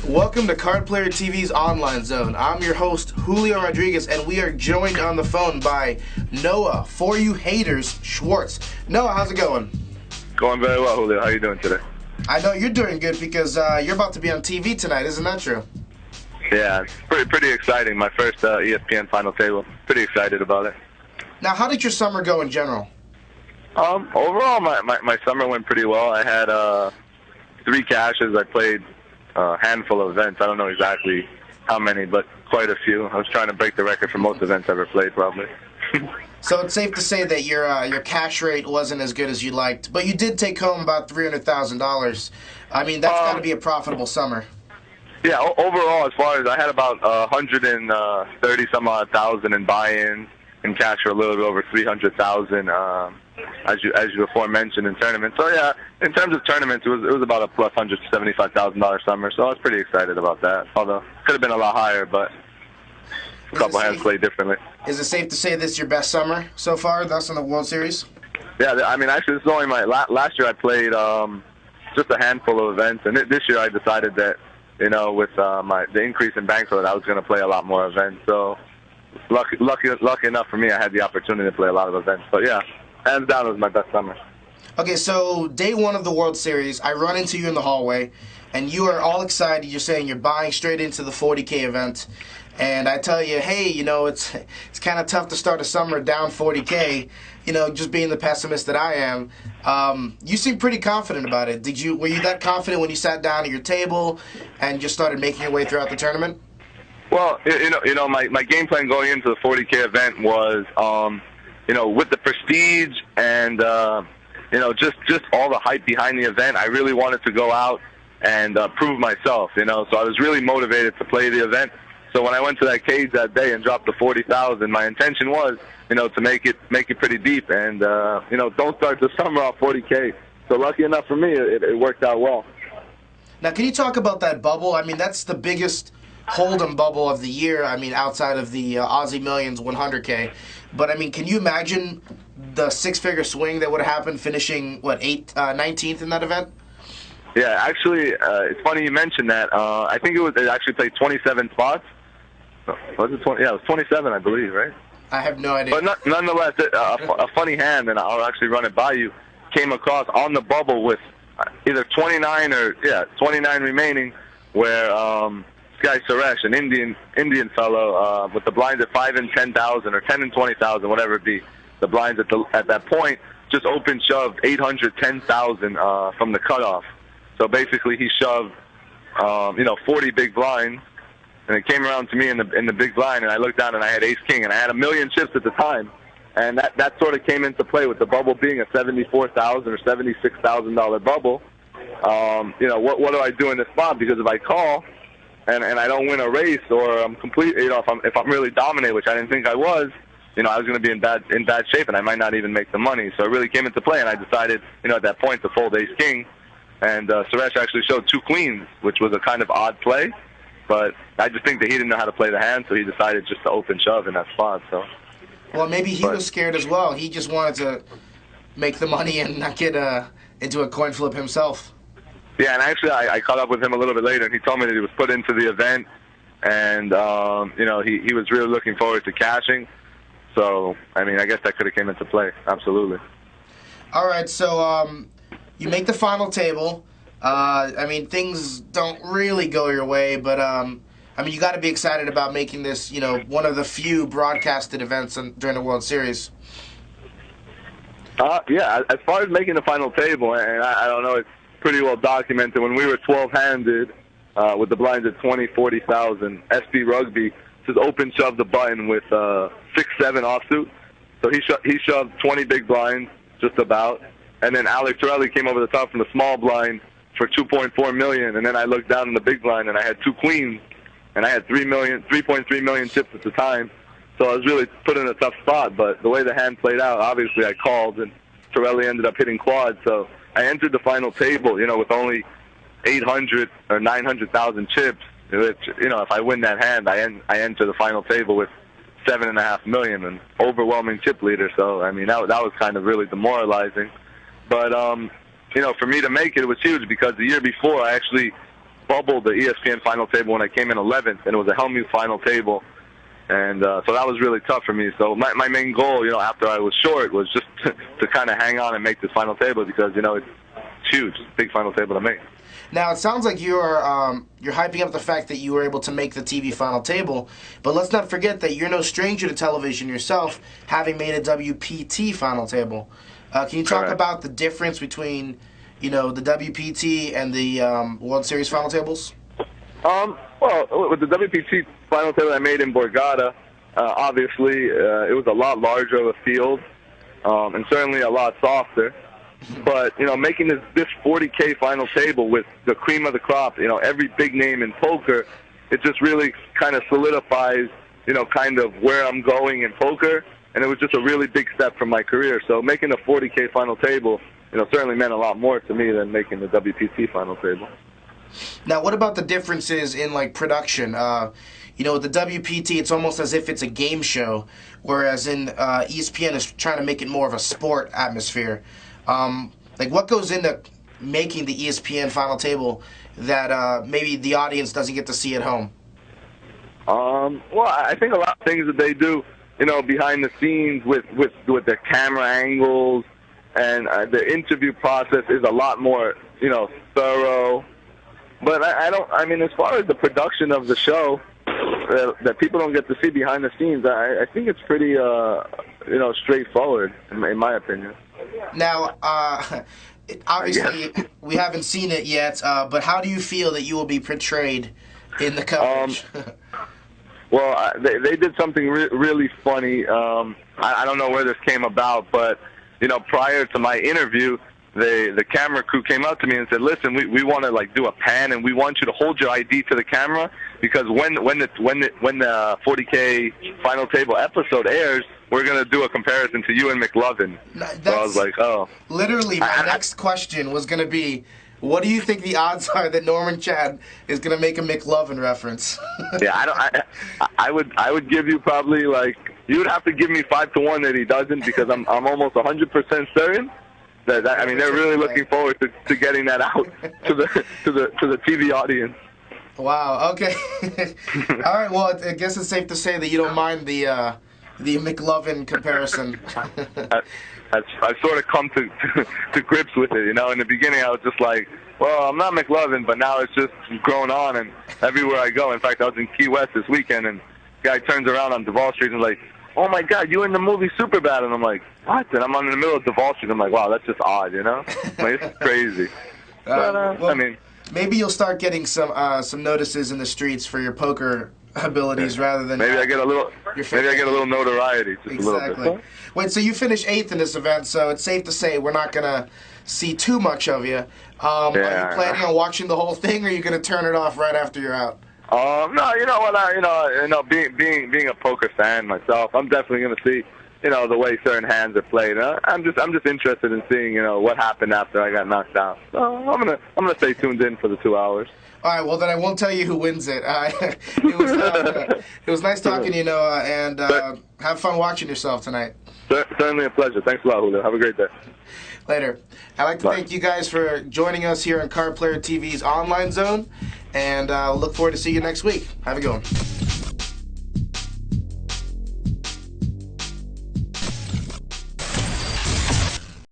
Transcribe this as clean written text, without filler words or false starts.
Welcome to Card Player TV's Online Zone. I'm your host, Julio Rodriguez, and we are joined on the phone by Noah, For You Haters, Schwartz. Noah, how's it going? Going very well, Julio. How are you doing today? I know you're doing good because you're about to be on TV tonight, isn't that true? Yeah, it's pretty exciting. My first ESPN Final Table. Pretty excited about it. Now, how did your summer go in general? Overall, my summer went pretty well. I had 3 cashes. I played a handful of events. I don't know exactly how many, but quite a few. I was trying to break the record for most events I ever played, probably. So it's safe to say that your cash rate wasn't as good as you liked, but you did take home about $300,000. I mean, that's got to be a profitable summer. Yeah, overall, as far as I had about 130 some odd thousand in buy-in, and cash for a little bit over 300,000. As you before mentioned in tournaments. So yeah, in terms of tournaments, it was about a plus $175,000 summer. So I was pretty excited about that. Although could have been a lot higher, but a couple hands played differently. Is it safe to say this is your best summer so far, thus in the World Series? Yeah, I mean, actually, this is only my last year. I played just a handful of events, and this year I decided that with the increase in bankroll, I was going to play a lot more events. So lucky enough for me, I had the opportunity to play a lot of events. But yeah. Hands down, it was my best summer. Okay, so day one of the World Series, I run into you in the hallway, and you are all excited. You're saying you're buying straight into the 40K event, and I tell you, hey, it's kind of tough to start a summer down 40K. Just being the pessimist that I am. You seem pretty confident about it. Were you that confident when you sat down at your table and just started making your way throughout the tournament? Well, my game plan going into the 40K event was. With the prestige and, just all the hype behind the event, I really wanted to go out and prove myself, So I was really motivated to play the event. So when I went to that cage that day and dropped the 40,000, my intention was, to make it pretty deep and, don't start the summer off 40K. So lucky enough for me, it worked out well. Now, can you talk about that bubble? I mean, that's the biggest Hold'em bubble of the year. I mean, outside of the Aussie Millions 100K. But, I mean, can you imagine the 6-figure swing that would have happened finishing, 19th in that event? Yeah, actually, it's funny you mentioned that. I think it actually played 27 spots. Was it 20? Yeah, it was 27, I believe, right? I have no idea. But nonetheless, a funny hand, and I'll actually run it by you, came across on the bubble with either 29 remaining, where guy Suresh, an Indian fellow, with the blinds at 5 and 10,000 or 10 and 20,000, whatever it be. The blinds at that point just open shoved 810,000 from the cutoff. So basically, he shoved 40 big blinds, and it came around to me in the big blind, and I looked down and I had Ace King, and I had $1 million chips at the time, and that sort of came into play with the bubble being a $74,000 or $76,000 bubble. What do I do in this spot? Because if I call and I don't win a race, or I'm complete, if I'm really dominant, which I didn't think I was, I was going to be in bad shape, and I might not even make the money. So it really came into play, and I decided, at that point to fold Ace King, and Suresh actually showed 2 queens, which was a kind of odd play, but I just think that he didn't know how to play the hand, so he decided just to open shove in that spot. So. Well, maybe he was scared as well. He just wanted to make the money and not get into a coin flip himself. Yeah, and actually I caught up with him a little bit later, and he told me that he was put into the event, and, he was really looking forward to cashing. So, I mean, I guess that could have came into play. Absolutely. All right, so you make the final table. I mean, things don't really go your way, but, you got to be excited about making this, one of the few broadcasted events during the World Series. Yeah, as far as making the final table, and I don't know, it's pretty well documented. When we were 12-handed with the blinds at 20, 40,000, SB Rugby just open shoved the button with 6-7 offsuit. So he shoved 20 big blinds, just about. And then Alex Torelli came over the top from the small blind for $2.4 million. And then I looked down in the big blind, and I had 2 queens, and I had $3.3 million chips at the time. So I was really put in a tough spot. But the way the hand played out, obviously I called, and Torelli ended up hitting quads. So I entered the final table, with only 800 or 900,000 chips. Which, if I win that hand, I enter the final table with $7.5 million, an overwhelming chip leader. So I mean, that was kind of really demoralizing. But for me to make it, it was huge because the year before I actually bubbled the ESPN final table when I came in 11th, and it was a Helmuth final table. And so that was really tough for me. So my main goal, after I was short, was just to kind of hang on and make this final table because, it's huge. It's a big final table to make. Now, it sounds like you're hyping up the fact that you were able to make the TV final table, but let's not forget that you're no stranger to television yourself, having made a WPT final table. Can you talk about the difference between, the WPT and the World Series final tables? Well, with the WPT final table I made in Borgata, obviously it was a lot larger of a field and certainly a lot softer. But, making this 40K final table with the cream of the crop, every big name in poker, it just really kind of solidifies, kind of where I'm going in poker. And it was just a really big step for my career. So making the 40K final table, certainly meant a lot more to me than making the WPT final table. Now, what about the differences in, production? With the WPT, it's almost as if it's a game show, whereas in ESPN is trying to make it more of a sport atmosphere. What goes into making the ESPN final table that maybe the audience doesn't get to see at home? Well, I think a lot of things that they do, behind the scenes with their camera angles and the interview process is a lot more, thorough. But I mean, as far as the production of the show that people don't get to see behind the scenes, I think it's pretty, straightforward, in my opinion. Now, obviously, we haven't seen it yet, but how do you feel that you will be portrayed in the coverage? Well, they did something really funny. I don't know where this came about, but, prior to my interview, the camera crew came up to me and said, listen, we want to do a pan, and we want you to hold your ID to the camera because when the 40K final table episode airs, we're going to do a comparison to you and McLovin. So I was like, oh. Literally, my next question was going to be, what do you think the odds are that Norman Chad is going to make a McLovin reference? Yeah, I would give you probably you would have to give me 5-1 that he doesn't because I'm almost 100% certain. I mean, they're really looking forward to getting that out to the TV audience. Wow. Okay. All right. Well, I guess it's safe to say that you don't mind the McLovin comparison. I've sort of come to grips with it. In the beginning, I was just like, well, I'm not McLovin, but now it's just grown on, and everywhere I go. In fact, I was in Key West this weekend, and the guy turns around on Duval Street and is like, oh my God, you in the movie Superbad? And I'm like, what? And I'm in the middle of Duval Street. I'm like, wow, that's just odd, it's crazy. But, well, I mean, maybe you'll start getting some notices in the streets for your poker abilities rather than maybe I get a little notoriety, just exactly. A little bit. Wait, so you finished 8th in this event, so it's safe to say we're not gonna see too much of you. Are you planning on watching the whole thing, or are you gonna turn it off right after you're out? No, you know what? Being a poker fan myself, I'm definitely gonna see, the way certain hands are played. I'm just interested in seeing, what happened after I got knocked out. So I'm gonna stay tuned in for the 2 hours. All right, well then I won't tell you who wins it. It was nice talking to you, Noah, and have fun watching yourself tonight. Certainly a pleasure. Thanks a lot, Julio. Have a great day. Later. I'd like to thank you guys for joining us here on Card Player TV's Online Zone, and look forward to seeing you next week. Have a good one.